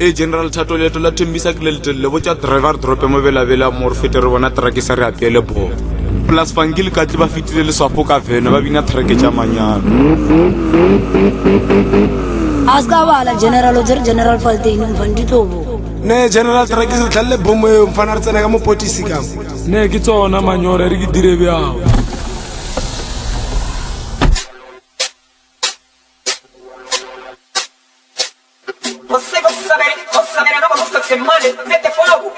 General Thato le tola Tembisa ke le le botsa driver drop mo bela mo fete re bona truck e sa re apele bo plus fangile ka tle ba fitile le swapo ka veno ba bina truck e tsa manyalo aska bala general ozer general faltine mfandi tobo ne general truck e tlalle bomo e mfana re tsena ka mo potisi ka ne ke tsona manyora re ke dire bjao Você não gosta de ser mole, mete fogo,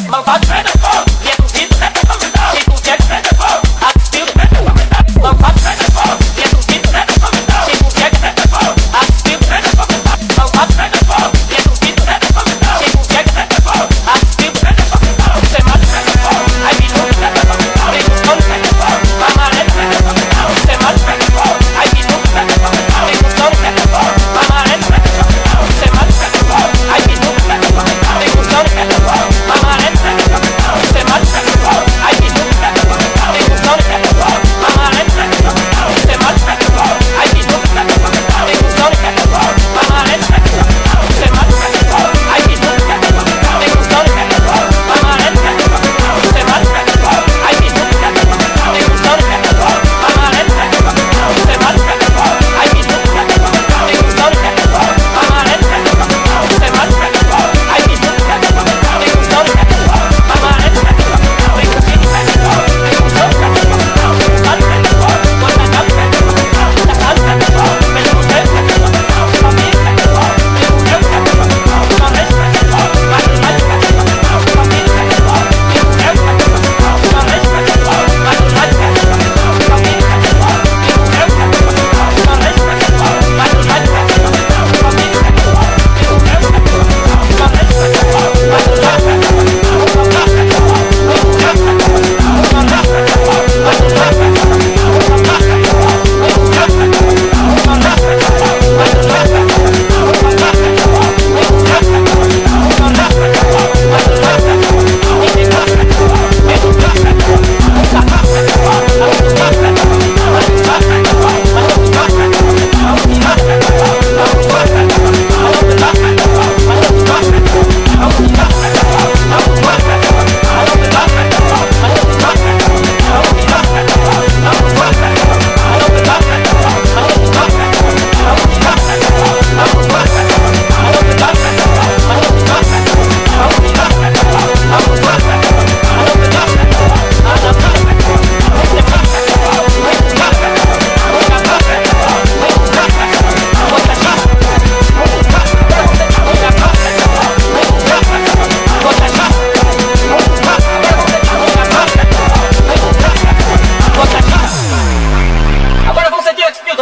malvado, mete fogo, e é duvido, mete fogo, e tu quer, mete fogo, aspiro, mete fogo, malvado, mete fogo, e é duvido, mete fogo, e tu quer, mete fogo, aspiro, mete fogo, malvado, mete fogo, e é duvido, mete fogo, e tu quer, mete fogo, aspiro, mete fogo, você mata, mete fogo, ai me não mete fogo, vem os colos, mete fogo, amarelo, mete fogo, você mata, mete fogo, ai me não mete fogo, vem os colos, mete fogo, amarelo, mete fogo.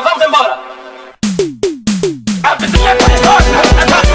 Vamos embora! A vizinha corredor!